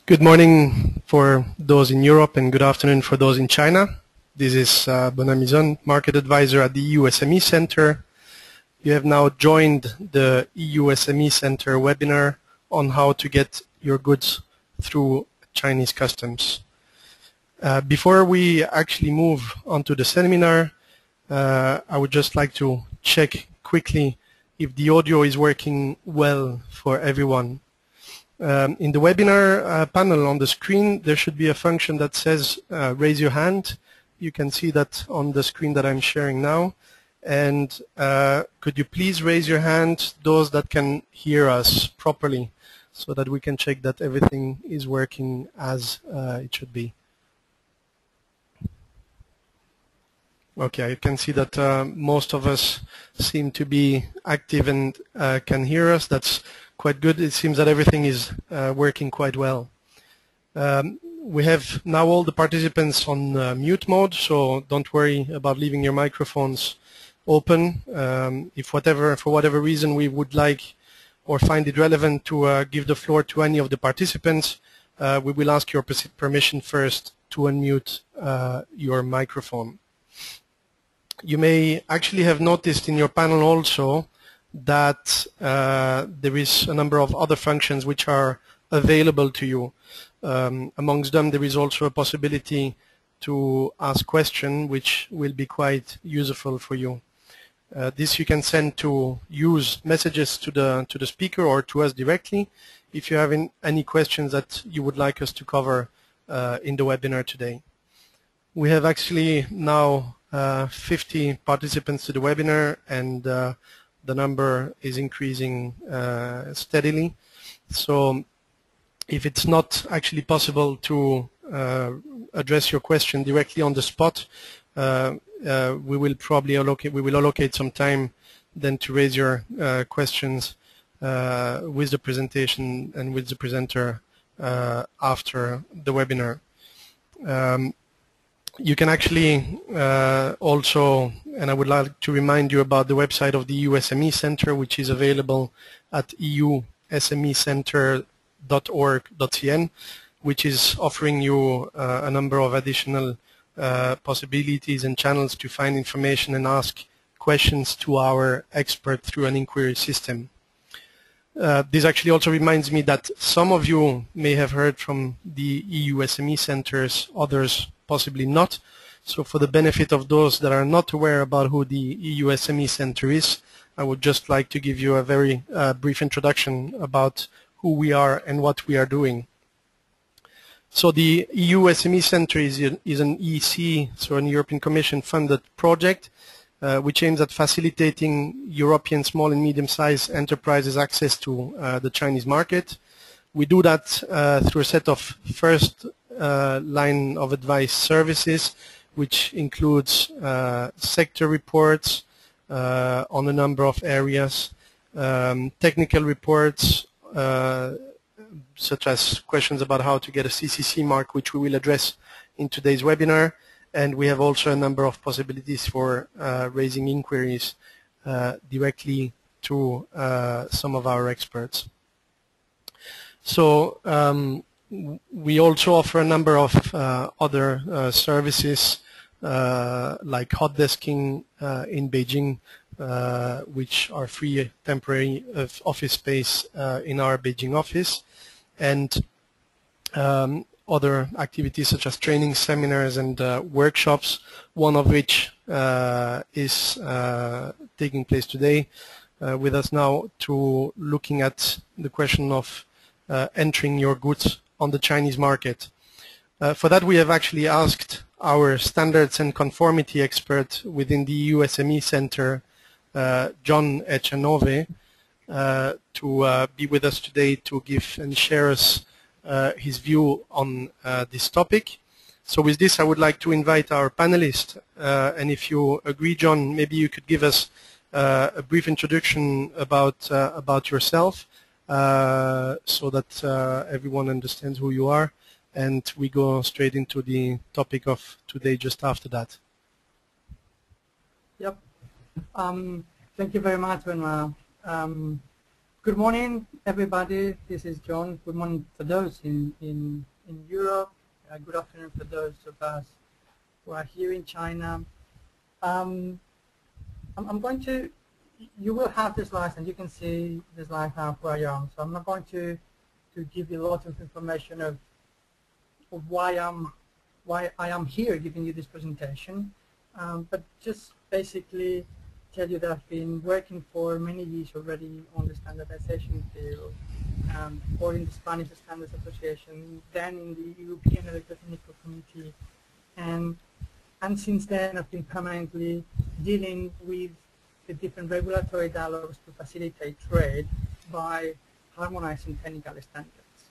Good morning for those in Europe and good afternoon for those in China. This is Bonamizon, Market Advisor at the EU SME Centre. You have now joined the EU SME Centre webinar on how to get your goods through Chinese customs. Before we actually move on to the seminar, I would just like to check quickly if the audio is working well for everyone. In the webinar panel on the screen, there should be a function that says raise your hand. You can see that on the screen that I'm sharing now. And could you please raise your hand, those that can hear us properly, so that we can check that everything is working as it should be. Okay, I can see that most of us seem to be active and can hear us. That's quite good. It seems that everything is working quite well. We have now all the participants on mute mode, so don't worry about leaving your microphones open. If for whatever reason we would like or find it relevant to give the floor to any of the participants, we will ask your permission first to unmute your microphone. You may actually have noticed in your panel also that there is a number of other functions which are available to you. Amongst them, there is also a possibility to ask questions, which will be quite useful for you. This you can send to use messages to the speaker or to us directly if you have any questions that you would like us to cover in the webinar today. We have actually now 50 participants to the webinar, and the number is increasing steadily. So if it's not actually possible to address your question directly on the spot, we will probably allocate some time then to raise your questions with the presentation and with the presenter after the webinar. You can actually also, and I would like to remind you about the website of the EU SME Centre, which is available at eusmecentre.org.cn, which is offering you a number of additional possibilities and channels to find information and ask questions to our expert through an inquiry system. This actually also reminds me that some of you may have heard from the EU SME Centres, others possibly not. So for the benefit of those that are not aware about who the EU SME Centre is, I would just like to give you a very brief introduction about who we are and what we are doing. So the EU SME Centre is an EC, so an European Commission funded project which aims at facilitating European small and medium-sized enterprises access to the Chinese market. We do that through a set of first line of advice services, which includes sector reports on a number of areas, technical reports such as questions about how to get a CCC Mark, which we will address in today's webinar, and we have also a number of possibilities for raising inquiries directly to some of our experts. So we also offer a number of other services like hot desking in Beijing, which are free temporary office space in our Beijing office, and other activities such as training, seminars, and workshops, one of which is taking place today with us now, to looking at the question of entering your goods on the Chinese market. For that, we have actually asked our standards and conformity expert within the EU SME Centre, John Echanove, to be with us today to give and share us his view on this topic. So with this, I would like to invite our panelists, and if you agree, John, maybe you could give us a brief introduction about yourself, so that everyone understands who you are, and we go straight into the topic of today just after that. Yep. Thank you very much, Benoit. Good morning, everybody. This is John. Good morning for those in Europe. Good afternoon for those of us who are here in China. I'm going to, you will have the slides and you can see the slide now where I am. So I'm not going to give you a lot of information of why I am here giving you this presentation, but just basically tell you that I've been working for many years already on the standardization field, or in the Spanish Standards Association, then in the European Electrotechnical Committee, and since then I've been permanently dealing with the different regulatory dialogues to facilitate trade by harmonizing technical standards.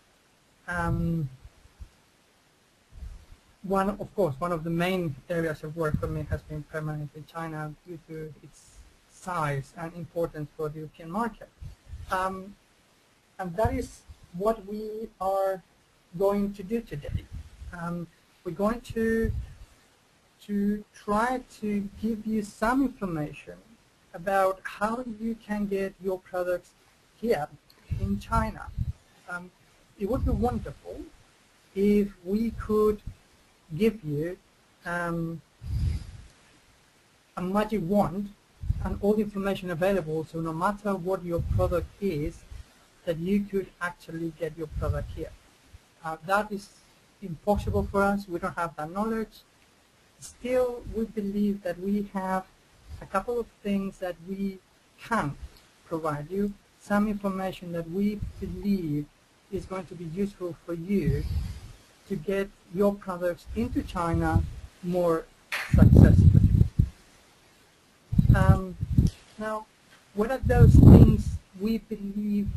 One of the main areas of work for me has been permanent in China due to its size and importance for the European market. And that is what we are going to do today. We're going to try to give you some information about how you can get your products here in China. It would be wonderful if we could give you a magic wand and all the information available, so no matter what your product is, that you could actually get your product here. That is impossible for us. We don't have that knowledge. Still, we believe that we have a couple of things that we can provide you, some information that we believe is going to be useful for you to get your products into China more successfully. Now, what are those things we believe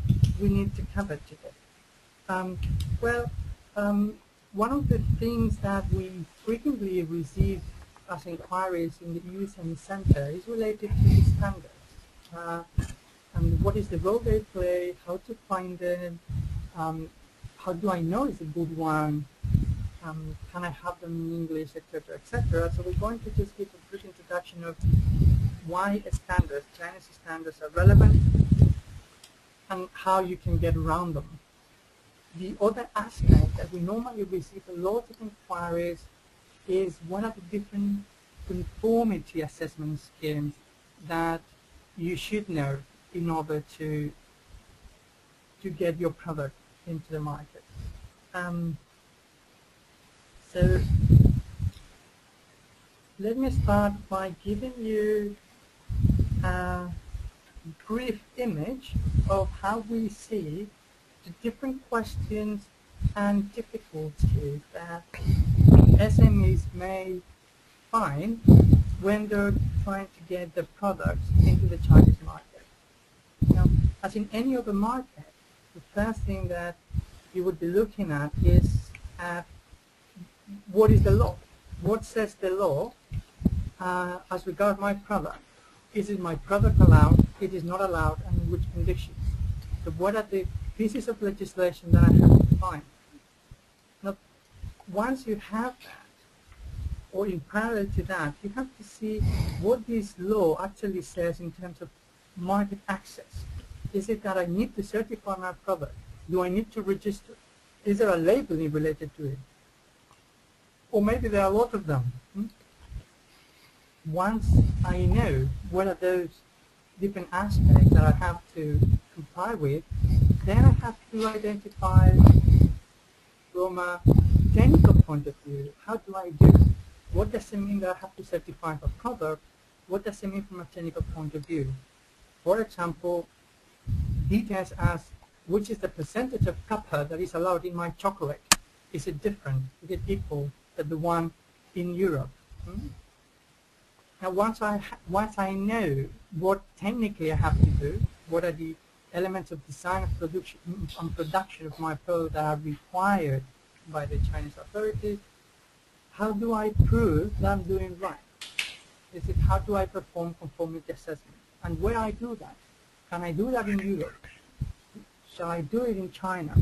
we need to cover today? One of the things that we frequently receive as inquiries in the EU SME Centre is related to the standards. And what is the role they play, how to find them, how do I know it's a good one, can I have them in English, etc., etc. So we're going to just give a brief introduction of why standards, Chinese standards, are relevant and how you can get around them. The other aspect that we normally receive a lot of inquiries is what are the different conformity assessment schemes that you should know in order to get your product into the market. So let me start by giving you a brief image of how we see the different questions and difficulties that SMEs may find when they're trying to get the products into the Chinese market. Now, as in any other market, the first thing that you would be looking at is what is the law? What says the law as regards my product? Is it my product allowed? It is not allowed, and in which conditions? So what are the pieces of legislation that I have to find? Now, once you have that, or in parallel to that, you have to see what this law actually says in terms of market access. Is it that I need to certify my product? Do I need to register? Is there a labeling related to it? Or maybe there are a lot of them. Once I know what are those different aspects that I have to comply with, then I have to identify from a technical point of view, how do I do it? What does it mean that I have to certify a product? What does it mean from a technical point of view? For example, details as which is the percentage of copper that is allowed in my chocolate. Is it different? Is it equal to the one in Europe? Now, once I know what technically I have to do, what are the elements of design and production of my product that are required by the Chinese authorities, how do I prove that I'm doing right? Is it how do I perform conformity assessment? And where I do that? Can I do that in Europe? Shall I do it in China?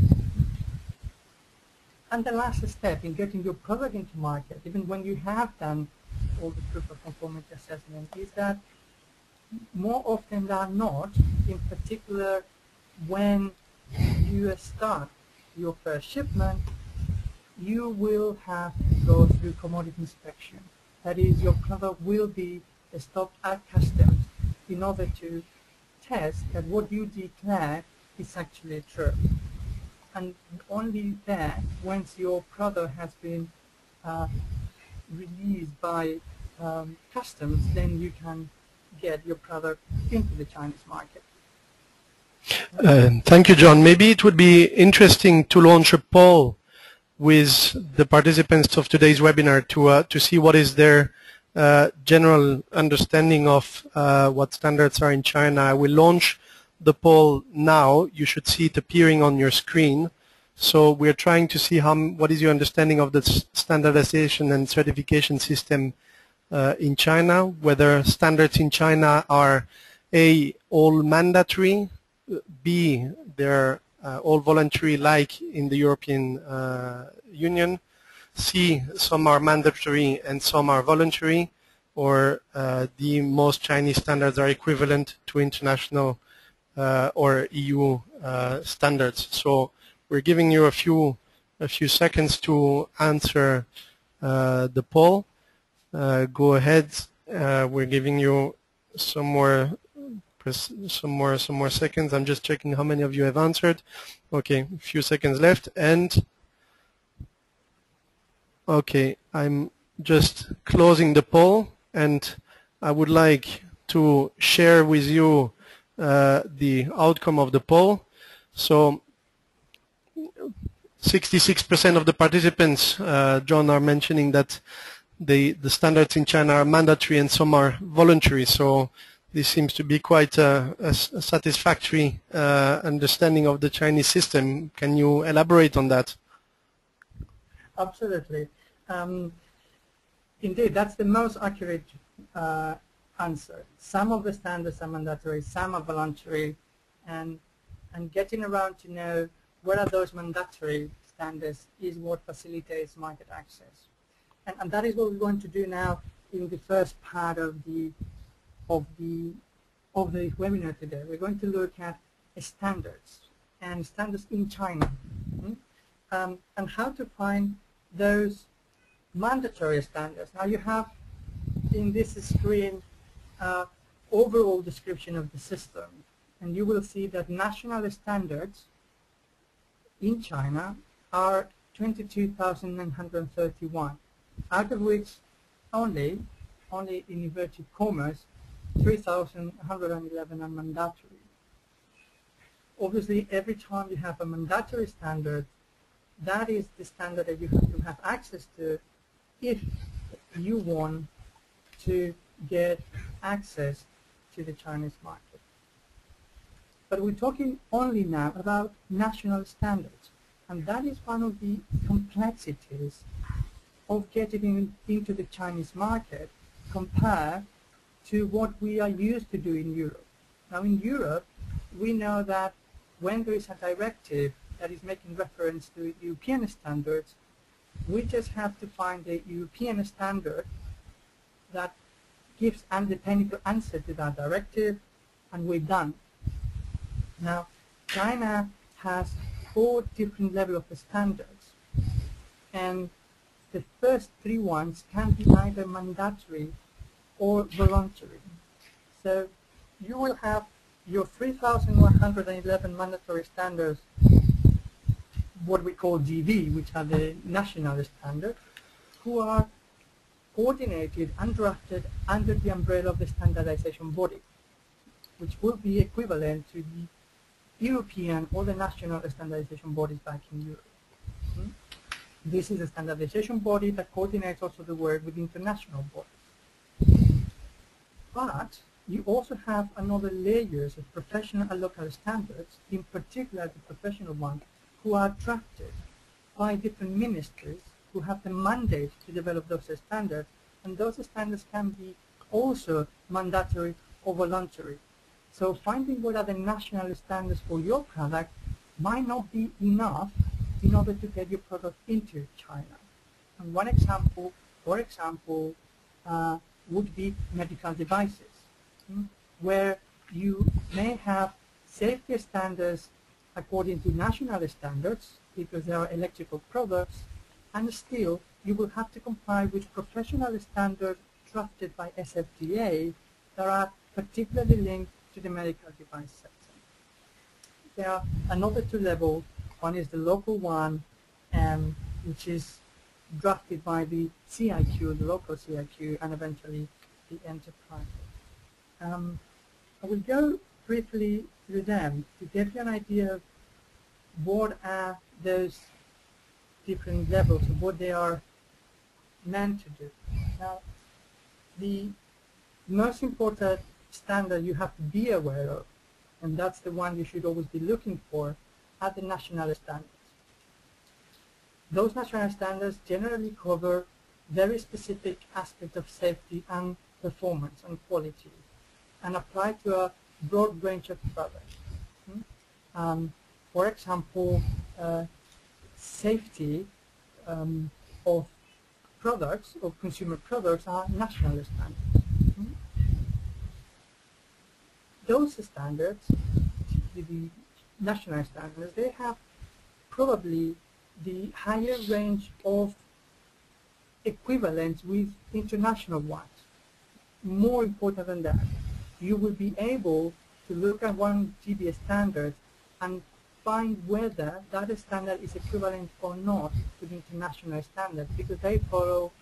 And the last step in getting your product into market, even when you have done all the proof of conformity assessment, is that more often than not, in particular when you start your first shipment, you will have to go through commodity inspection. That is, your product will be stopped at customs in order to test that what you declare is actually true. And only then, once your product has been released by customs, then you can get your product into the Chinese market. Thank you, John. Maybe it would be interesting to launch a poll with the participants of today's webinar to see what is their general understanding of what standards are in China. I will launch the poll now. You should see it appearing on your screen. So we're trying to see what is your understanding of the standardization and certification system in China, whether standards in China are A, all mandatory, B, they're all voluntary like in the European Union, C, some are mandatory and some are voluntary, or D, most Chinese standards are equivalent to international or EU standards. So we're giving you a few seconds to answer the poll. Go ahead. We're giving you some more seconds. I'm just checking how many of you have answered. Okay, a few seconds left. And okay, I'm just closing the poll, and I would like to share with you the outcome of the poll. So 66% of the participants, John, are mentioning that the standards in China are mandatory and some are voluntary. So this seems to be quite a satisfactory understanding of the Chinese system. Can you elaborate on that? Absolutely. Indeed, that's the most accurate answer. Some of the standards are mandatory, some are voluntary, and getting around to know what are those mandatory standards is what facilitates market access. And that is what we're going to do now in the first part of the webinar today. We're going to look at standards and standards in China, and how to find those mandatory standards. Now you have in this screen overall description of the system, and you will see that national standards in China are 22,931, out of which only in inverted commas 3,111 are mandatory. Obviously, every time you have a mandatory standard, that is the standard that you have to have access to if you want to get access to the Chinese market. But we're talking only now about national standards, and that is one of the complexities of getting into the Chinese market compared to what we are used to do in Europe. Now in Europe, we know that when there is a directive that is making reference to European standards, we just have to find a European standard that gives the technical answer to that directive, and we're done. Now, China has 4 different levels of standards, and the first 3 ones can be either mandatory or voluntary. So you will have your 3,111 mandatory standards, what we call DV, which are the national standards, who are coordinated and drafted under the umbrella of the standardization body, which will be equivalent to the European or the national standardization bodies back in Europe. This is a standardization body that coordinates also the work with international bodies. But you also have another layers of professional and local standards, in particular the professional ones, who are drafted by different ministries who have the mandate to develop those standards, and those standards can be also mandatory or voluntary. So finding what are the national standards for your product might not be enough in order to get your product into China. And one example, for example, would be medical devices, where you may have safety standards according to national standards, because they are electrical products, and still you will have to comply with professional standards drafted by SFDA that are particularly linked to the medical device sector. There are another two levels. One is the local one, which is drafted by the CIQ, the local CIQ, and eventually the enterprise. I will go briefly through them to give you an idea of what are those different levels and what they are meant to do. Now, the most important standard you have to be aware of, and that's the one you should always be looking for, are the national standards. Those national standards generally cover very specific aspects of safety and performance and quality, and apply to a broad range of products. For example, safety of products, of consumer products, are national standards. Those standards, the national standards, they have probably the higher range of equivalence with international ones. More important than that, you will be able to look at one GB standard and find whether that standard is equivalent or not to the international standard, because they follow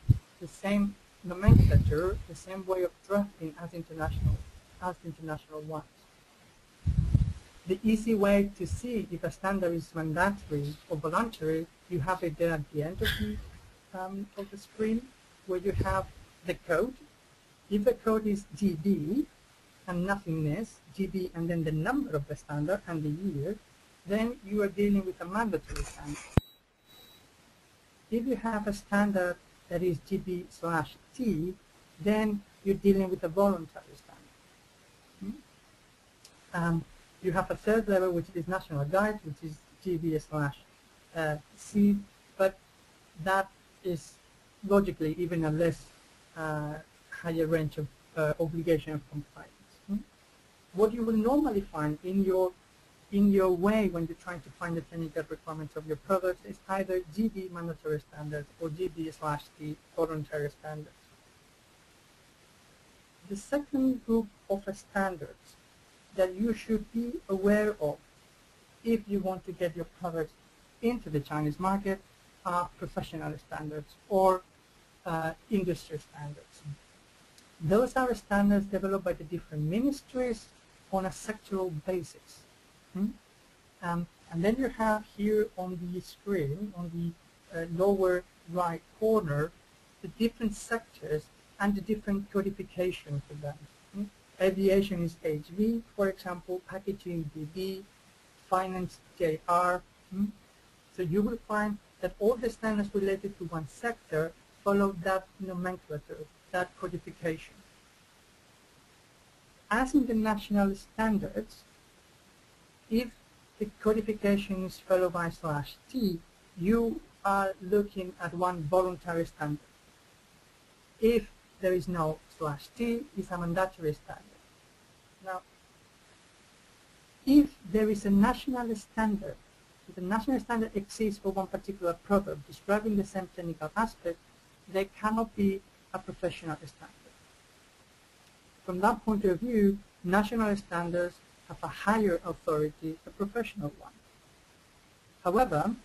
the same nomenclature, the same way of drafting as international ones. The easy way to see if a standard is mandatory or voluntary, you have it there at the end of the screen, where you have the code. If the code is GB and nothingness, GB and then the number of the standard and the year, then you are dealing with a mandatory standard. If you have a standard that is GB/T, then you're dealing with a voluntary standard. You have a third level, which is national guide, which is GB/C, but that is logically even a less higher range of obligation of compliance. What you will normally find in your way when you're trying to find the technical requirements of your products is either GB mandatory standards or GB/T voluntary standards. The second group of standards that you should be aware of if you want to get your products into the Chinese market are professional standards or industry standards. Those are standards developed by the different ministries on a sectoral basis. And then you have here on the screen, on the lower right corner, the different sectors and the different codification for them. Aviation is HV, for example, packaging BB, finance JR. So you will find that all the standards related to one sector follow that nomenclature, that codification. As in the national standards, if the codification is followed by /T, you are looking at one voluntary standard. If there is no /T, it's a mandatory standard. Now, if there is a national standard, if the national standard exists for one particular product describing the same technical aspect, they cannot be a professional standard. From that point of view, national standards have a higher authority, a professional one. However,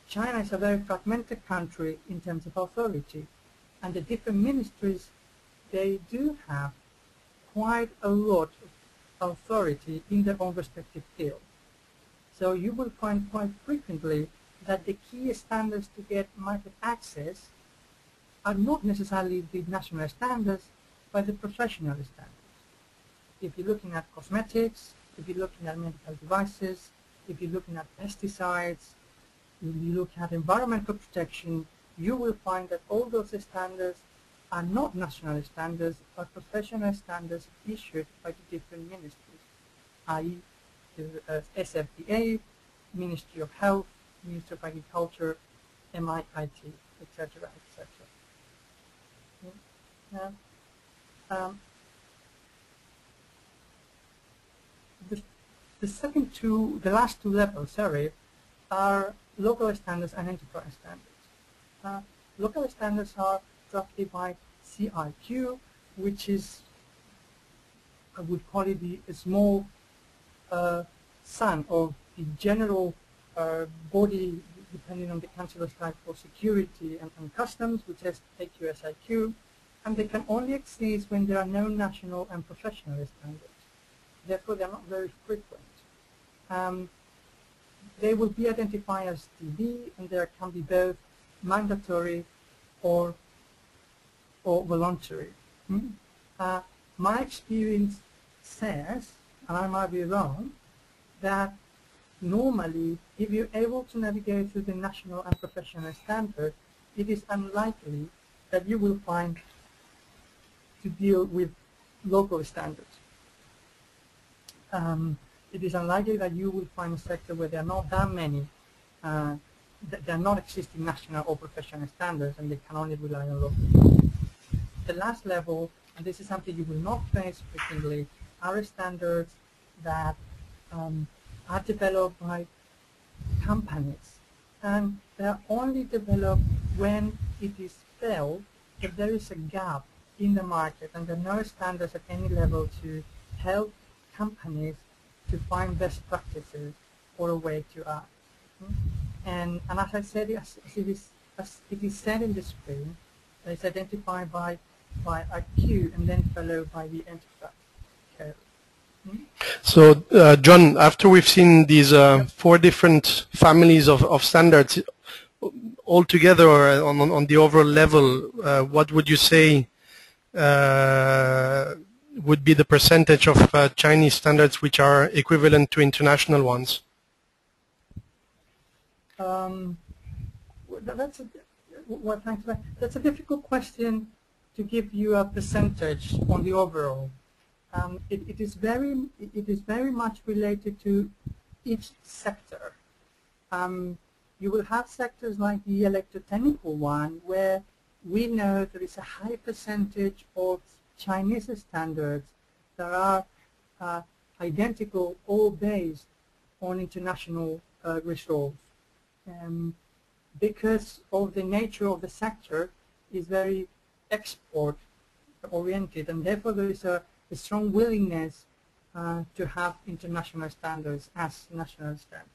China is a very fragmented country in terms of authority, and the different ministries, they do have quite a lot of authority in their own respective field. So you will find quite frequently that the key standards to get market access are not necessarily the national standards, but the professional standards. If you're looking at cosmetics, if you're looking at medical devices, if you're looking at pesticides, if you look at environmental protection, you will find that all those standards are not national standards, but professional standards issued by the different ministries, i.e. the SFDA, Ministry of Health, Ministry of Agriculture, MIIT, etc., etc. The the last two levels, sorry, are local standards and enterprise standards. Local standards are drafted by CIQ, which is, I would call it the small son of the general body, depending on the Council of State for Security and Customs, which is AQSIQ, and they can only exist when there are no national and professional standards. Therefore, they're not very frequent. They will be identified as DB, and there can be both mandatory or voluntary. My experience says, and I might be wrong, that normally, if you're able to navigate through the national and professional standard, it is unlikely that you will find to deal with local standards. It is unlikely that you will find a sector where there are not that many, there are not existing national or professional standards, and they can only rely on local. The last level, and this is something you will not face frequently, are standards that are developed by companies, and they are only developed when it is felt that there is a gap in the market and there are no standards at any level to help companies to find best practices or a way to act. And as I said, as it is said in the screen, it's identified by IQ and then followed by the enterprise code. So, John, after we've seen these 4 different families of standards all together on the overall level, what would you say would be the percentage of Chinese standards which are equivalent to international ones? That's a difficult question to give you a percentage on the overall. It is very much related to each sector. You will have sectors like the electrotechnical one, where we know there is a high percentage of Chinese standards that are identical, all based on international resolve. Because of the nature of the sector is very export oriented, and therefore there is a strong willingness to have international standards as national standards.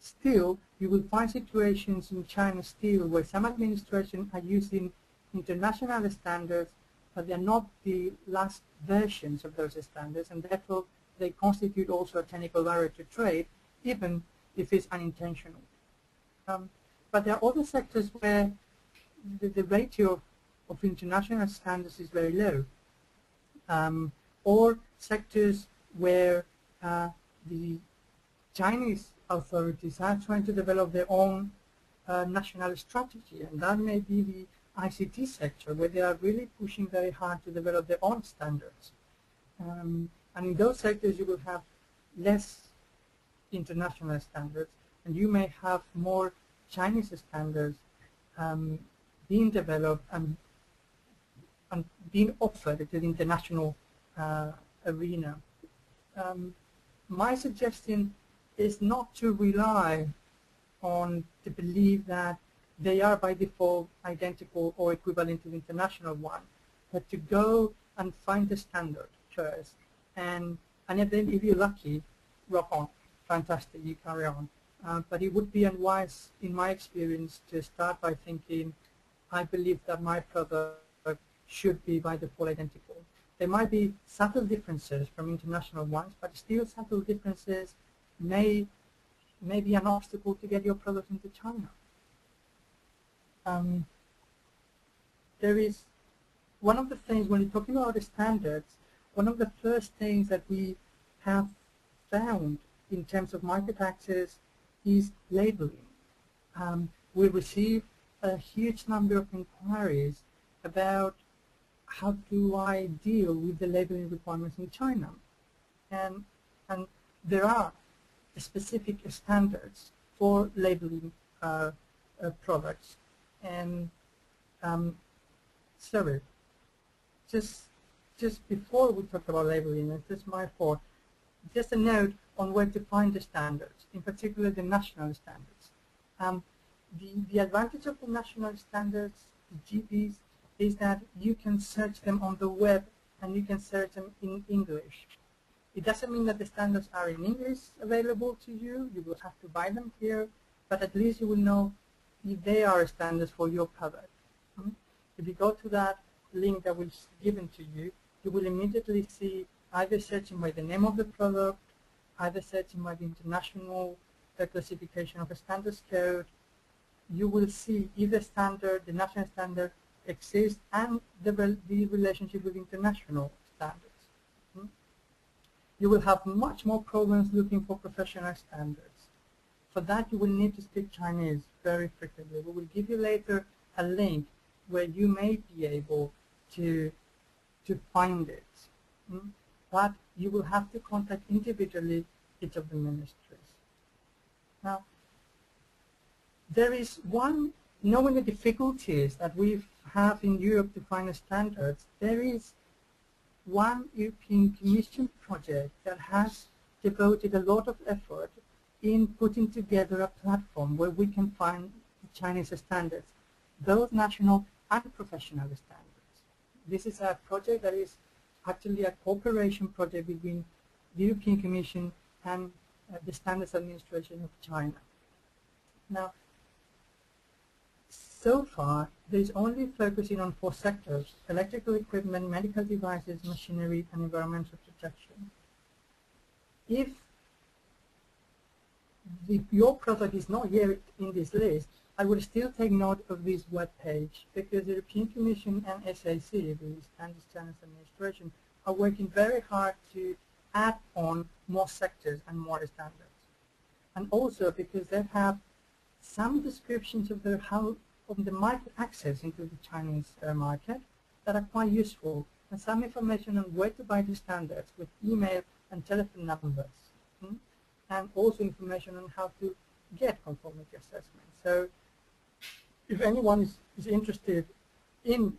Still, you will find situations in China still where some administrations are using international standards, but they are not the last versions of those standards, and therefore they constitute also a technical barrier to trade, even if it's unintentional. But there are other sectors where the ratio of international standards is very low, or sectors where the Chinese authorities are trying to develop their own national strategy, and that may be the ICT sector, where they are really pushing very hard to develop their own standards. And in those sectors you will have less international standards, and you may have more Chinese standards being developed and being offered to the international arena. My suggestion is not to rely on the belief that they are by default identical or equivalent to the international one, but to go and find the standard first, and then if you're lucky, rock on, fantastic, you carry on. But it would be unwise, in my experience, to start by thinking, I believe that my product should be by default identical. There might be subtle differences from international ones, but still subtle differences may be an obstacle to get your product into China. There is one of the things, when you're talking about the standards, one of the first things that we have found in terms of market access is labeling. We receive a huge number of inquiries about how do I deal with the labeling requirements in China. And there are specific standards for labeling products. And sorry, just before we talk about labeling, it's just my fault. just a note on where to find the standards, in particular the national standards. The advantage of the national standards, the GBs, is that you can search them on the web and you can search them in English. It doesn't mean that the standards are in English available to you. You will have to buy them here, but at least you will know if they are standards for your product. If you go to that link that was given to you, you will immediately see either searching by the name of the product, either searching by the international classification of a standards code. You will see if the standard, the national standard, exists and the relationship with international standards. You will have much more problems looking for professional standards. For that, you will need to speak Chinese very frequently. We will give you later a link where you may be able to find it. But you will have to contact individually each of the ministries. Now, there is one, knowing the difficulties that we have in Europe to find standards, there is one European Commission project that has devoted a lot of effort in putting together a platform where we can find Chinese standards, both national and professional standards. This is a project that is actually a cooperation project between the European Commission and the Standards Administration of China. Now, so far, there is only focusing on 4 sectors: electrical equipment, medical devices, machinery, and environmental protection. If your product is not yet in this list, I would still take note of this web page, because the European Commission and SAC, the Standards Administration, are working very hard to add on more sectors and more standards. And also because they have some descriptions of the market access into the Chinese market that are quite useful, and some information on where to buy the standards with email and telephone numbers, and also information on how to get conformity assessment. So if anyone is interested in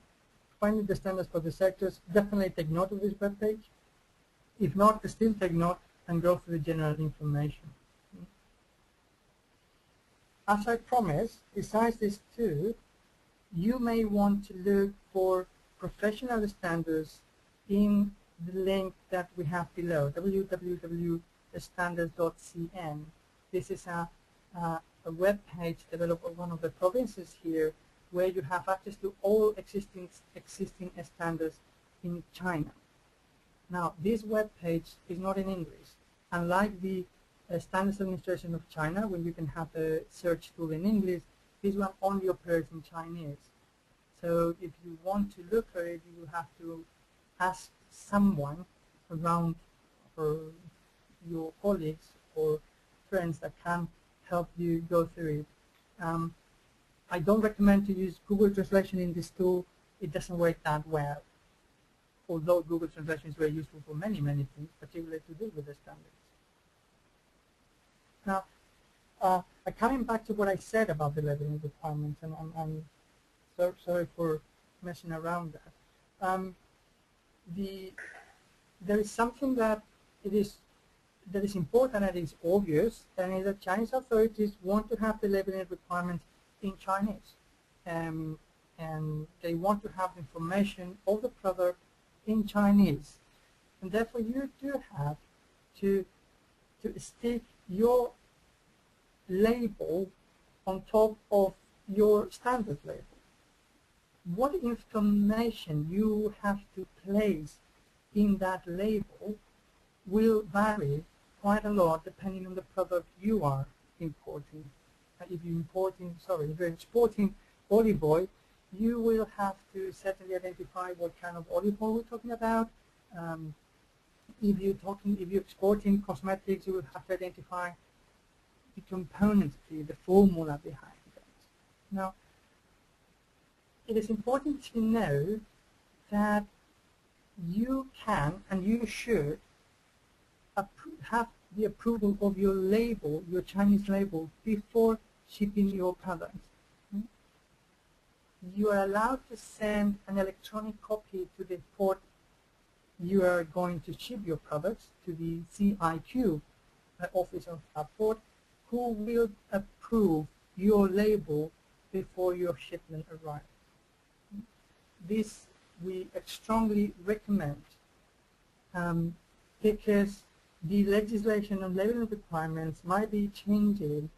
finding the standards for the sectors, definitely take note of this webpage. If not, still take note and go through the general information. As I promised, besides these 2, you may want to look for professional standards in the link that we have below, www.standards.cn. This is a web page developed by one of the provinces here, where you have access to all existing standards in China. Now, this web page is not in English. Unlike the Standards Administration of China, where you can have a search tool in English, this one only operates in Chinese. So if you want to look for it, you will have to ask someone around, or your colleagues or friends that can help you go through it. I don't recommend to use Google Translation in this tool. It doesn't work that well, although Google Translation is very useful for many, many things, particularly to deal with the standards. Now, coming back to what I said about the labeling requirements, and I'm sorry for messing around that. There is something that is important and is obvious, and is that Chinese authorities want to have the labeling requirements in Chinese, and they want to have information of the product in Chinese, and therefore you do have to stick your label on top of your standard label. What information you have to place in that label will vary quite a lot depending on the product you are importing. If you're exporting olive oil, you will have to certainly identify what kind of olive oil we're talking about. If you're exporting cosmetics, you will have to identify the components, the formula behind it. Now, it is important to know that you can and you should have the approval of your label, your Chinese label, before shipping your products. You are allowed to send an electronic copy to the port you are going to ship your products to the CIQ Office of Support, who will approve your label before your shipment arrives. This we strongly recommend because the legislation on labeling requirements might be changing,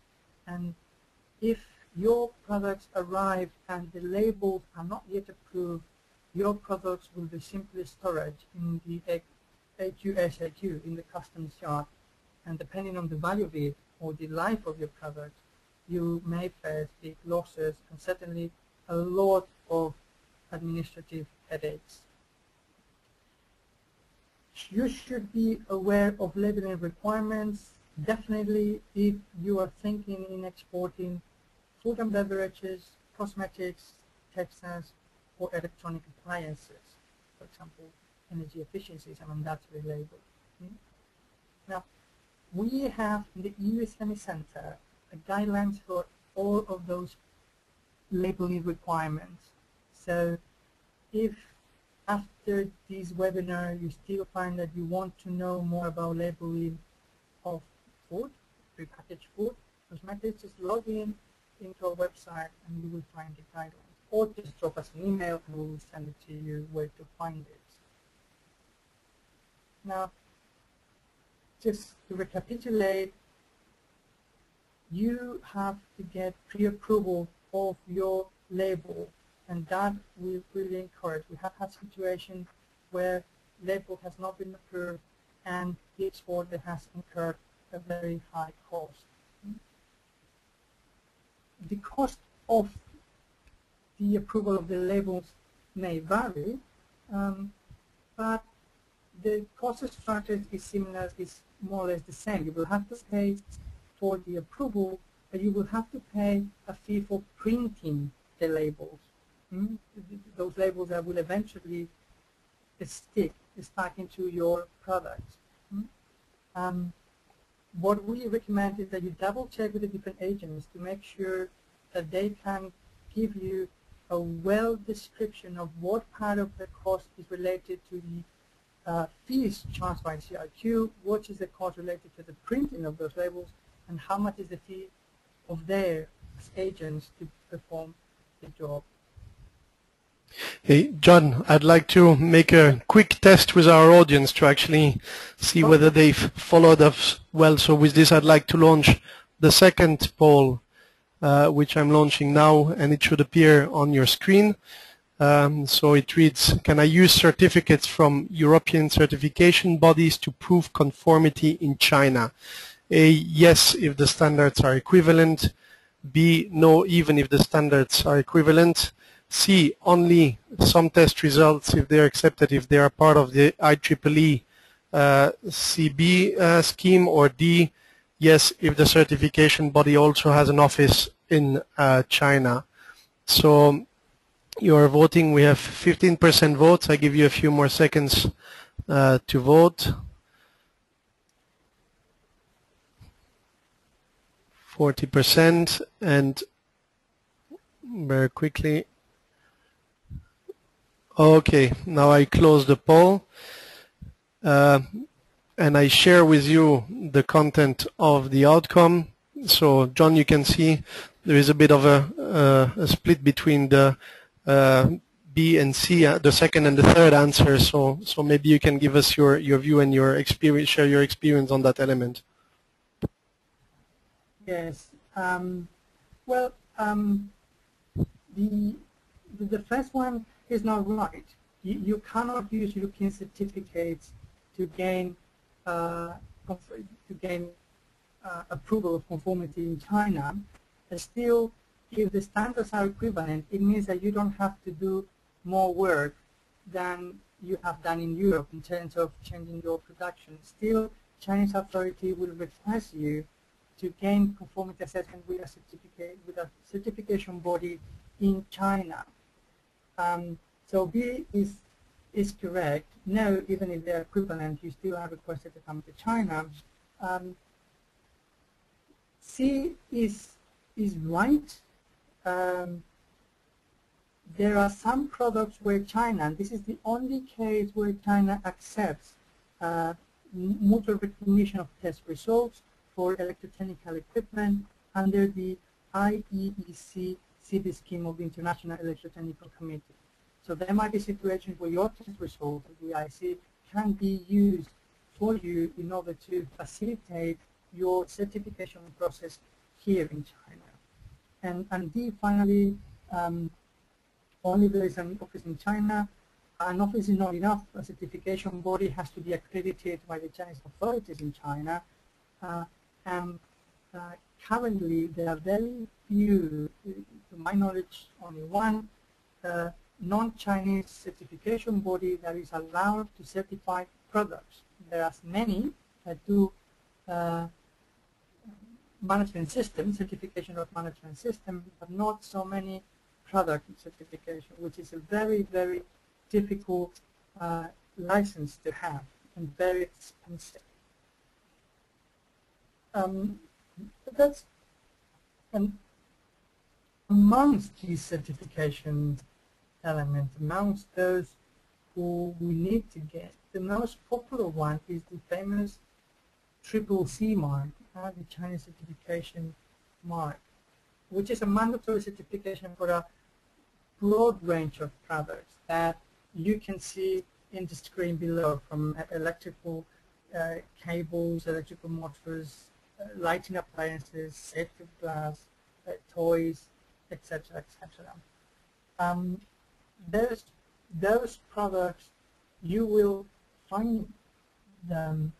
and if your products arrive and the labels are not yet approved, your products will be simply stored in the AQSAQ in the customs yard, and depending on the value of it or the life of your product, you may face big losses and certainly a lot of administrative headaches. You should be aware of labeling requirements. Definitely, if you are thinking in exporting food and beverages, cosmetics, textiles, or electronic appliances, for example, energy efficiencies and mandatory label. Now, we have in the EU SME Centre guidelines for all of those labeling requirements. So if after this webinar you still find that you want to know more about labeling of food, prepackaged food, cosmetics, just log in into our website and you will find the guidelines. Or just drop us an email and we will send it to you where to find it. Now, just to recapitulate, you have to get pre-approval of your label, and that we really encourage. We have had situations where label has not been approved and the exporter has incurred a very high cost. The cost of the approval of the labels may vary, but the cost structure is similar, is more or less the same. You will have to pay for the approval, but you will have to pay a fee for printing the labels. Those labels that will eventually stick into your product. What we recommend is that you double check with the different agents to make sure that they can give you a well description of what part of the cost is related to the fees charged by CIQ, what is the cost related to the printing of those labels, and how much is the fee of their agents to perform the job. Hey, John, I'd like to make a quick test with our audience to actually see whether they've followed us well. So with this, I'd like to launch the second poll, which I'm launching now, and it should appear on your screen. So it reads, can I use certificates from European certification bodies to prove conformity in China? A, yes, if the standards are equivalent. B, no, even if the standards are equivalent. C, only some test results if they are accepted, if they are part of the IEEE CB scheme. Or D, yes, if the certification body also has an office in China. So you are voting. We have 15% votes. I give you a few more seconds to vote. 40%, and very quickly. Okay, now I close the poll, and I share with you the content of the outcome. So, John, you can see there is a bit of a split between the B and C, the second and the third answer. So maybe you can give us your view and your experience, share your experience on that element. Yes. Well, the first one is not right. You cannot use European certificates to gain approval of conformity in China. And still, if the standards are equivalent, it means that you don't have to do more work than you have done in Europe in terms of changing your production. Still, Chinese authority will request you to gain conformity assessment with a certification body in China. So B is correct. No, even if they're equivalent, you still are requested to come to China. C is right. there are some products where China, and this is the only case where China accepts mutual recognition of test results for electrotechnical equipment under the IEEC CB scheme of the International Electrotechnical Committee. So there might be situations where your test result of the IEC can be used for you in order to facilitate your certification process here in China. And finally, only there is an office in China. An office is not enough. A certification body has to be accredited by the Chinese authorities in China. And currently, there are very few, to my knowledge, only one non-Chinese certification body that is allowed to certify products. There are many that do management system, certification of management system, but not so many product certification, which is a very, very difficult license to have and very expensive. That's amongst these certification elements, amongst those who we need to get, the most popular one is the famous CCC Mark, the Chinese certification mark, which is a mandatory certification for a broad range of products that you can see in the screen below, from electrical cables, electrical motors, lighting appliances, safety glass, toys, etc., etc. Those products, you will find them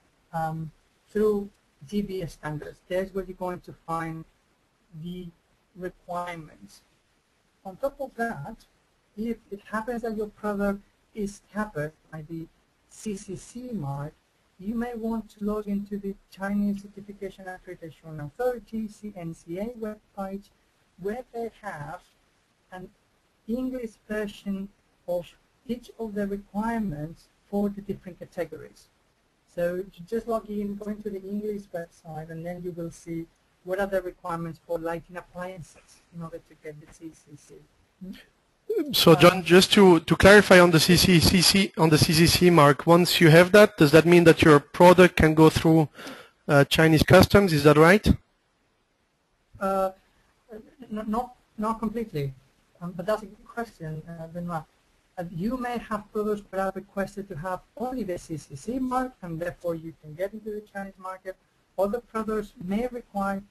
through GBS standards. There's where you're going to find the requirements. On top of that, if it happens that your product is covered by the CCC Mark, you may want to log into the Chinese Certification Accreditation Authority, CNCA webpage, where they have an English version of each of the requirements for the different categories. So you just log in, go into the English website, and then you will see what are the requirements for lighting appliances in order to get the CCC. So John, just to clarify on the CCC Mark, once you have that, does that mean that your product can go through Chinese customs? Is that right? Not completely, but that's a good question, Benoit. You may have products that are requested to have only the CCC Mark, and therefore you can get into the Chinese market. Other products may require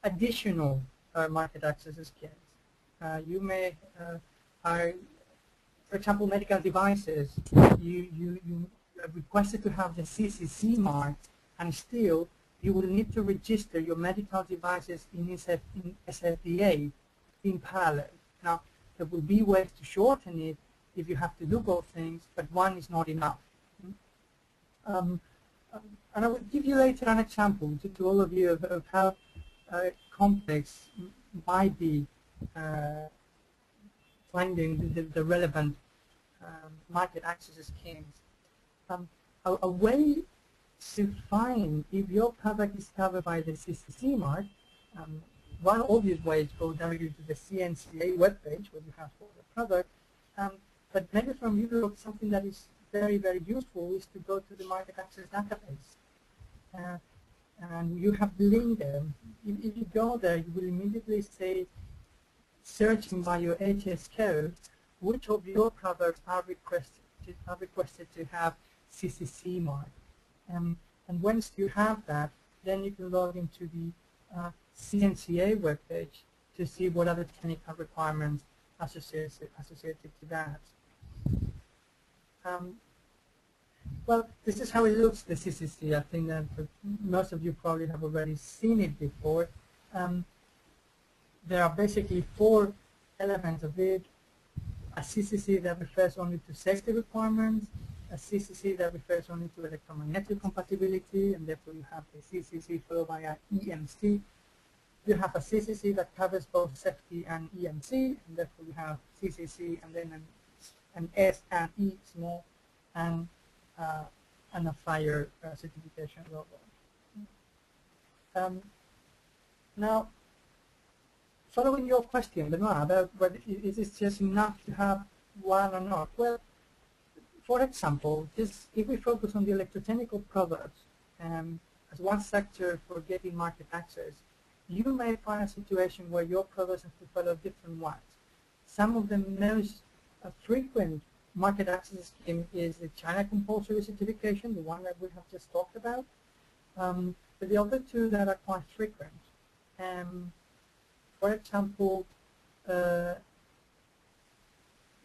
additional market access schemes. You may, for example, medical devices, you are requested to have the CCC Mark, and still you will need to register your medical devices in SFDA in parallel. Now, there will be ways to shorten it if you have to do both things, but one is not enough. And I will give you later an example to all of you of how complex might be finding the relevant market access schemes. A way to find if your product is covered by the CCC Mark, one obvious way is go directly to the CNCA webpage where you have all the product. But maybe from Europe, something that is very, very useful is to go to the market access database. And you have the link there. If you go there, you will immediately say, searching by your HS code, which of your products are requested to have CCC Mark. And once you have that, then you can log into the CNCA webpage to see what are the technical requirements associated to that. Well, this is how it looks, the CCC. I think that most of you probably have already seen it before. There are basically 4 elements of it. A CCC that refers only to safety requirements, a CCC that refers only to electromagnetic compatibility, and therefore you have the CCC followed by an EMC. You have a CCC that covers both safety and EMC, and therefore you have CCC and then an S and E small, and a fire certification logo. Now, following your question, Benoit, about whether is it just enough to have one or not? Well, for example, just if we focus on the electrotechnical products as one sector for getting market access, you may find a situation where your products have to follow different ones. Some of the most frequent market access scheme is the China compulsory certification, the one that we have just talked about. But the other two that are quite frequent, for example,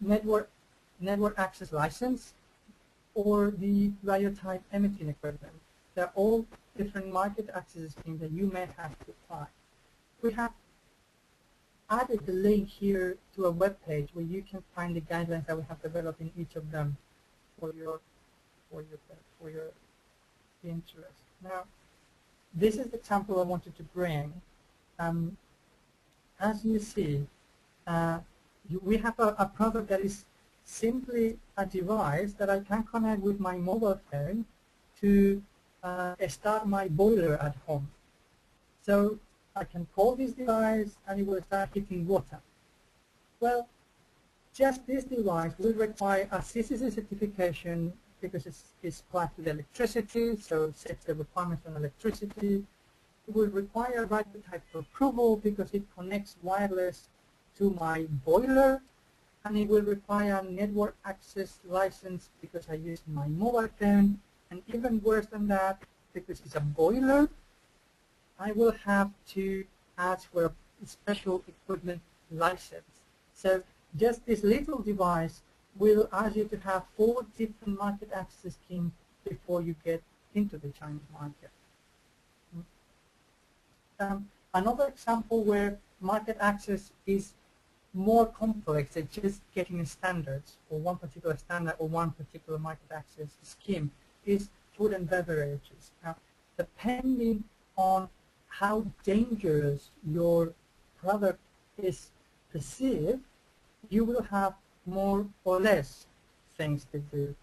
network access license or the radiotype emitting equipment. They're all different market access schemes that you may have to apply. We have added the link here to a web page where you can find the guidelines that we have developed in each of them for your interest. Now, this is the example I wanted to bring. As you see, we have a product that is simply a device that I can connect with my mobile phone to start my boiler at home. So I can call this device and it will start heating water. Well, just this device will require a CCC certification because it's plugged to the electricity, so it sets the requirements on electricity. It will require radiotype approval because it connects wireless to my boiler, and it will require a network access license because I use my mobile phone, and even worse than that, because it's a boiler, I will have to ask for a special equipment license. So just this little device will ask you to have 4 different market access schemes before you get into the Chinese market. Another example where market access is more complex than just getting standards for one particular standard or one particular market access scheme is food and beverages. Now, depending on how dangerous your product is perceived, you will have more or less things to do.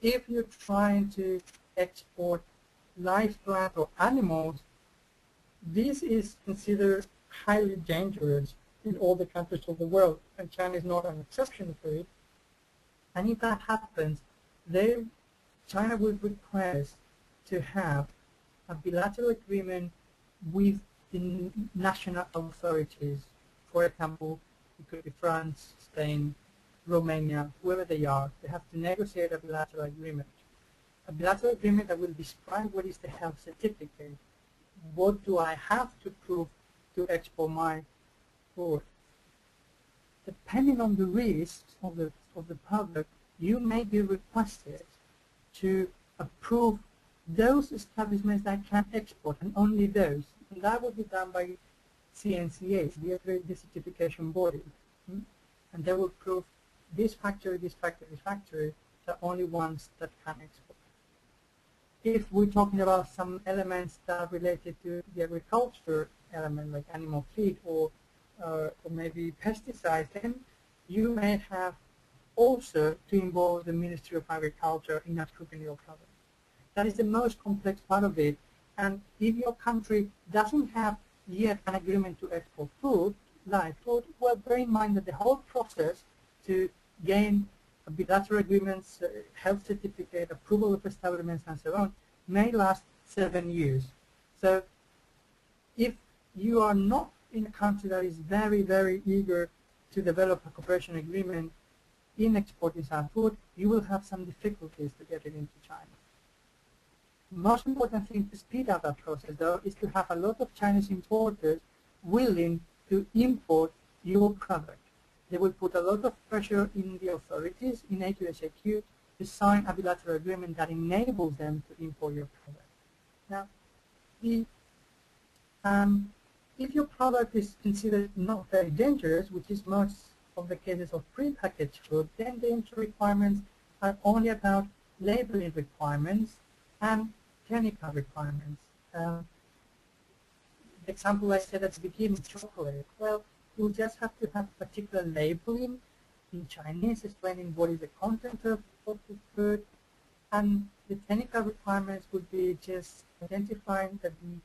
If you're trying to export live plant or animals, this is considered highly dangerous in all the countries of the world, and China is not an exception to it. And if that happens, China would request to have a bilateral agreement with the national authorities. For example, it could be France, Spain, Romania, whoever they are. They have to negotiate a bilateral agreement. A bilateral agreement that will describe what is the health certificate. What do I have to prove to export my food? Depending on the risks of the product, you may be requested to approve those establishments that can export, and only those. And that will be done by CNCA, the certification body. And they will prove this factory, this factory, this factory, the only ones that can export. If we're talking about some elements that are related to the agriculture element, like animal feed or maybe pesticides, then you may have also to involve the Ministry of Agriculture in approving your product. That is the most complex part of it. And if your country doesn't have yet an agreement to export food, live food, well, bear in mind that the whole process to gain a bilateral agreements, health certificate, approval of establishments, and so on, may last 7 years. So if you are not in a country that is very, very eager to develop a cooperation agreement in exporting some food, you will have some difficulties to get it into China. The most important thing to speed up that process, though, is to have a lot of Chinese importers willing to import your product. They will put a lot of pressure in the authorities, in AQSAQ, to sign a bilateral agreement that enables them to import your product. Now, if your product is considered not very dangerous, which is most of the cases of prepackaged food, then the entry requirements are only about labeling requirements and technical requirements. The example I said at the beginning, chocolate. Well, you just have to have particular labeling in Chinese explaining what is the content of the food, and the technical requirements would be just identifying that the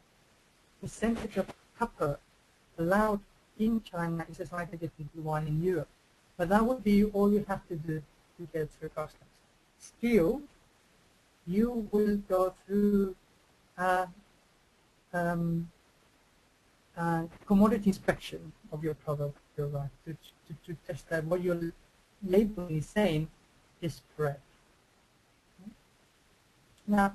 percentage of copper allowed in China is a slightly different one in Europe. But that would be all you have to do to get through customs. Still, you will go through commodity inspection of your product, to test that what your labeling is saying is correct. Now,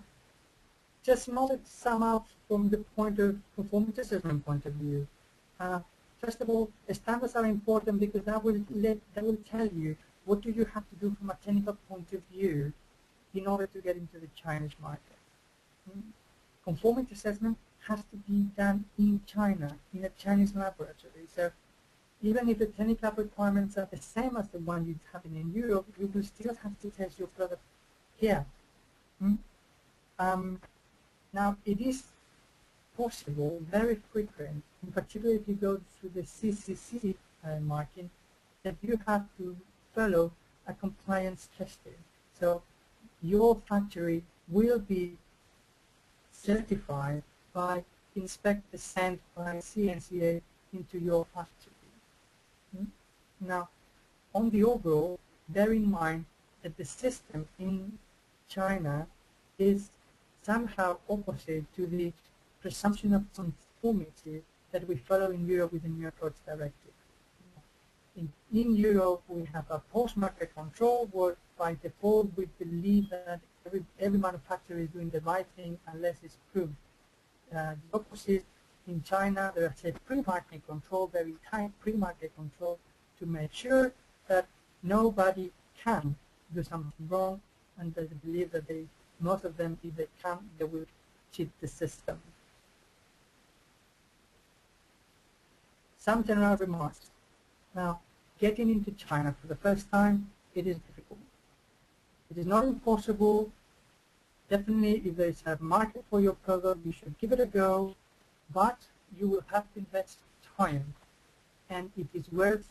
just in order to sum up from the point of conformity assessment point of view, first of all, standards are important because that will tell you what do you have to do from a technical point of view in order to get into the Chinese market. Conformity assessment has to be done in China, in a Chinese laboratory. So even if the technical requirements are the same as the one you have in Europe, you will still have to test your product here. Now, it is possible, very frequent, in particular if you go through the CCC marking, that you have to follow a compliance testing. So your factory will be certified by inspectors sent by CNCA into your factory. Now, on the overall, bear in mind that the system in China is somehow opposite to the presumption of conformity that we follow in Europe with the New Approach Directive. In Europe, we have a post-market control where by default we believe that every manufacturer is doing the right thing unless it's proved. The opposite, in China, there is a pre-market control, very tight pre-market control to make sure that nobody can do something wrong, and they believe that most of them, if they can, they will cheat the system. Some general remarks. Now, getting into China for the first time, it is difficult. It is not impossible. Definitely, if there is a market for your product, you should give it a go, but you will have to invest time, and it is worth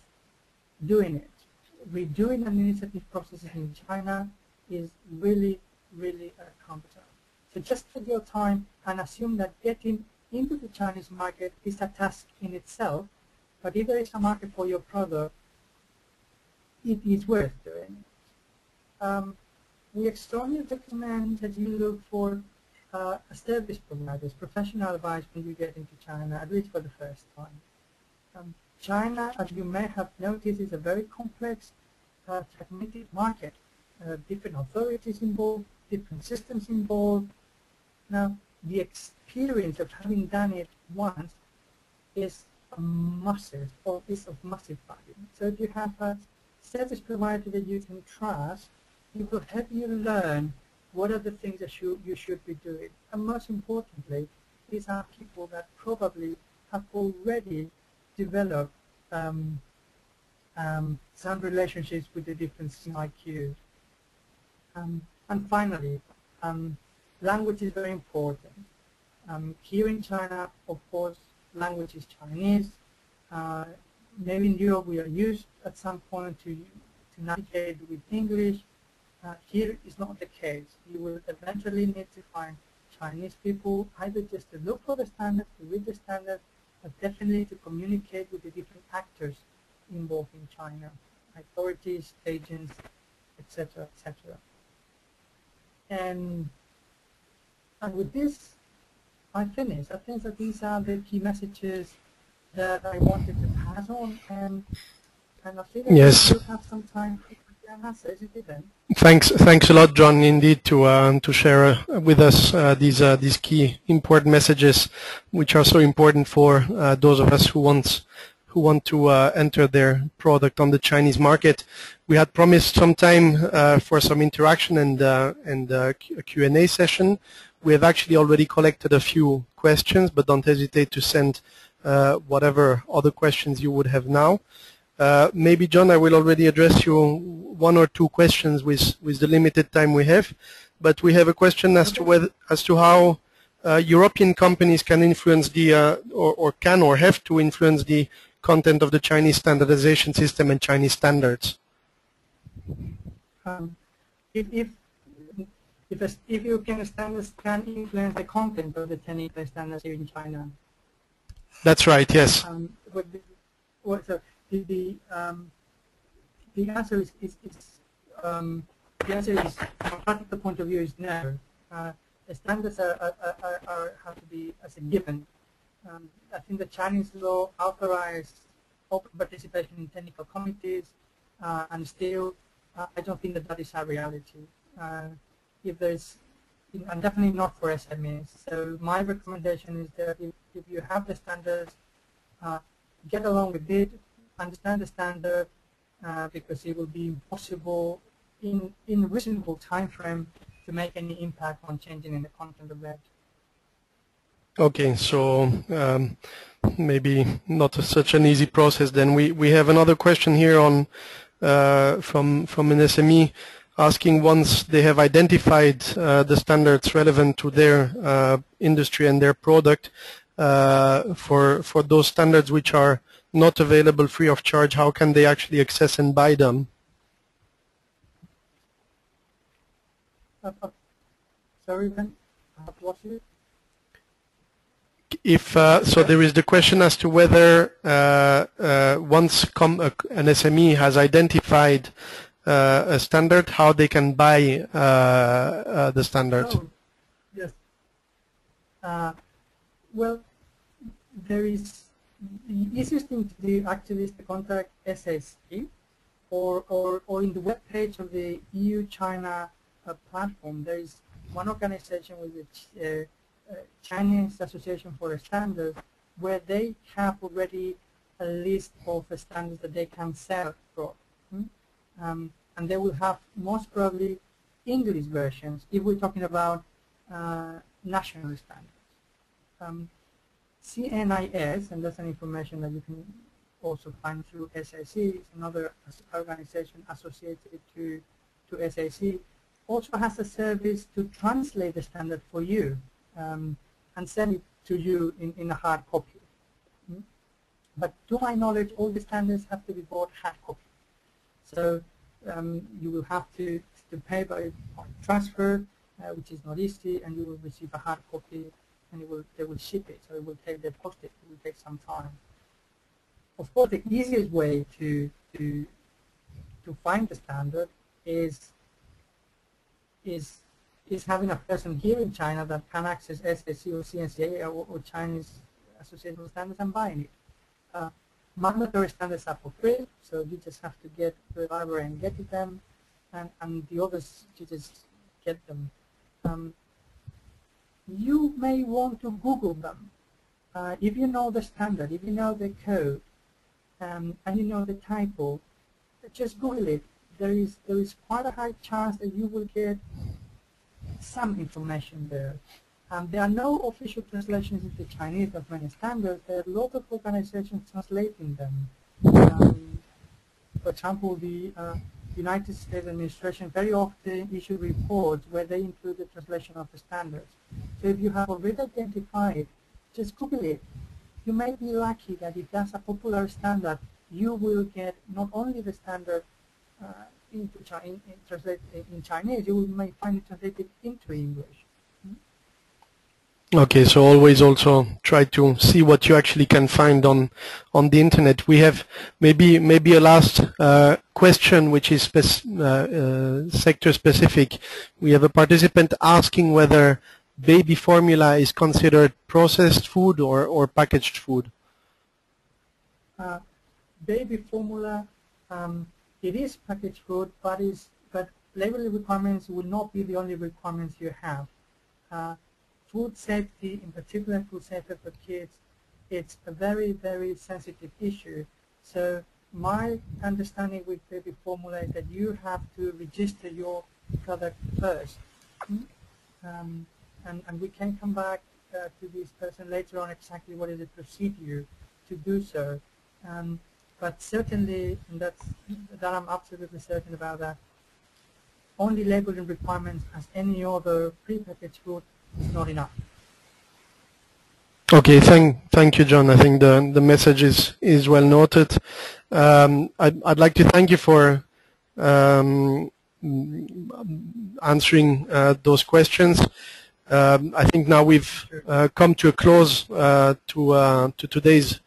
doing it. Redoing administrative processes in China is really, really cumbersome. So just take your time and assume that getting into the Chinese market is a task in itself, but if there is a market for your product, it is worth doing. We strongly recommend that you look for service providers, professional advice when you get into China, at least for the first time. China, as you may have noticed, is a very complex, fragmented market. Different authorities involved, different systems involved. Now, the experience of having done it once is massive, or is of massive value. So if you have a service provider that you can trust, it will help you learn what are the things that you should be doing. And most importantly, these are people that probably have already developed some relationships with the different CIQs. And finally, language is very important. Here in China, of course, language is Chinese. Maybe in Europe we are used at some point to navigate with English. Here is not the case. You will eventually need to find Chinese people, either just to look for the standards, to read the standards, but definitely to communicate with the different actors involved in China, authorities, agents, etc., etc. And with this, I finished. I think that these are the key messages that I wanted to pass on, and I think that Yes. we will have some time for answers, isn't it then? Thanks a lot, John, indeed, to share with us these key important messages, which are so important for those of us who want to enter their product on the Chinese market. We had promised some time for some interaction and a Q&A session. We have actually already collected a few questions, but don't hesitate to send whatever other questions you would have now. Maybe, John, I will already address you one or two questions with the limited time we have, but we have a question as to how European companies can influence the or can or have to influence the content of the Chinese standardization system and Chinese standards. If European standards can influence the content of the technical standards here in China. That's right. Yes. well, so the answer is the answer is, from a practical point of view, is no. The standards have to be as a given. I think the Chinese law authorized open participation in technical committees, and still, I don't think that is a reality. If there's, and definitely not for SMEs. So my recommendation is that if you have the standards, get along with it, understand the standard, because it will be impossible in a reasonable time frame to make any impact on changing in the content of that. Okay, so maybe not such an easy process. Then we have another question here on from an SME asking, once they have identified the standards relevant to their industry and their product, for those standards which are not available free of charge, how can they actually access and buy them? Sorry, Ben, what's it? If so, there is the question as to whether once an SME has identified a standard, how they can buy the standard. Oh, yes. Well, there is, the easiest thing to do actually is to contact SAC, or in the web page of the EU-China platform. There is one organization with the Chinese Association for Standards, where they have already a list of standards that they can sell for. And they will have most probably English versions if we're talking about national standards. CNIS, and that's an information that you can also find through SAC, is another organization associated to SAC, also has a service to translate the standard for you and send it to you in a hard copy. But to my knowledge, all the standards have to be bought hard copy. So you will have to pay by transfer, which is not easy, and you will receive a hard copy, and they will ship it. So it will take, they post it. It will take some time. Of course, the easiest way to find the standard is having a person here in China that can access SAC or CNCA or Chinese Association of Standards and buying it. Mandatory standards are for free, so you just have to get to the library and get them, and the others you just get them. You may want to Google them. If you know the standard, if you know the code, and you know the typo, just Google it. There is quite a high chance that you will get some information there. There are no official translations into Chinese of many standards. There are a lot of organizations translating them. For example, the United States administration very often issue reports where they include the translation of the standards. So if you have already identified, just Google it. You may be lucky that if that's a popular standard, you will get not only the standard translated in Chinese, you may find it translated into English. Okay, so always also try to see what you actually can find on the internet. We have maybe a last question, which is sector specific. We have a participant asking whether baby formula is considered processed food or packaged food. Baby formula, it is packaged food, but labeling requirements will not be the only requirements you have. Food safety, in particular food safety for kids, it's a very, very sensitive issue. So my understanding with baby formula is that you have to register your product first. And we can come back to this person later on exactly what is the procedure to do so. But certainly, and that I'm absolutely certain about that, only labeling requirements as any other prepackaged food is not enough. Okay, thank you, John. I think the message is well noted. I'd like to thank you for answering those questions. I think now we've come to a close to today's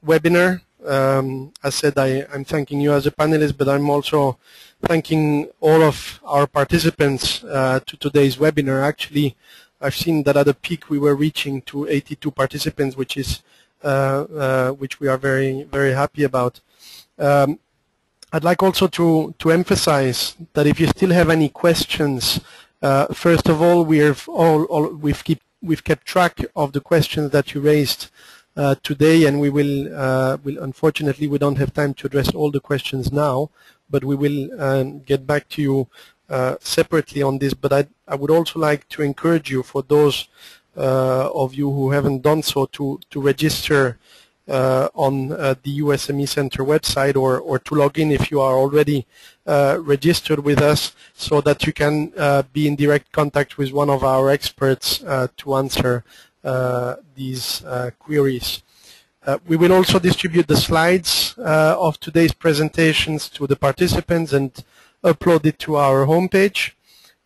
webinar. As said, I'm thanking you as a panelist, but I'm also thanking all of our participants to today's webinar. Actually, I've seen that at a peak we were reaching to 82 participants, which is which we are very, very happy about. I'd like also to emphasize that if you still have any questions, first of all, we've kept track of the questions that you raised today, and we will unfortunately we don't have time to address all the questions now, but we will get back to you separately on this. But I would also like to encourage you, for those of you who haven't done so, to register on the EU SME Centre website, or to log in if you are already registered with us, so that you can be in direct contact with one of our experts to answer these queries. We will also distribute the slides of today's presentations to the participants and upload it to our homepage.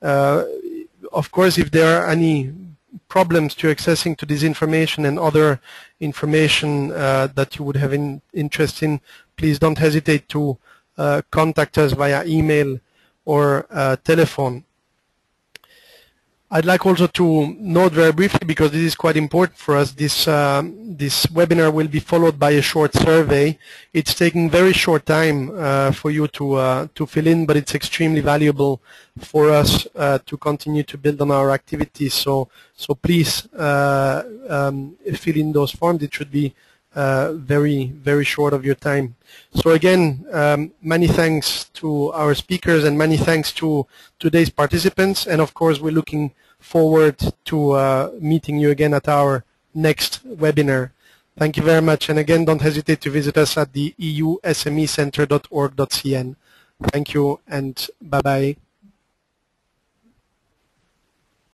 Of course, if there are any problems to accessing to this information and other information that you would have interest in, please don't hesitate to contact us via email or telephone. I'd like also to note very briefly, because this is quite important for us, this webinar will be followed by a short survey. It's taking very short time for you to fill in, but it's extremely valuable for us to continue to build on our activities. So please fill in those forms. It should be very, very short of your time. So again, many thanks to our speakers and many thanks to today's participants, and of course we're looking forward to meeting you again at our next webinar. Thank you very much, and again, don't hesitate to visit us at the eusmecentre.org.cn. Thank you, and bye-bye.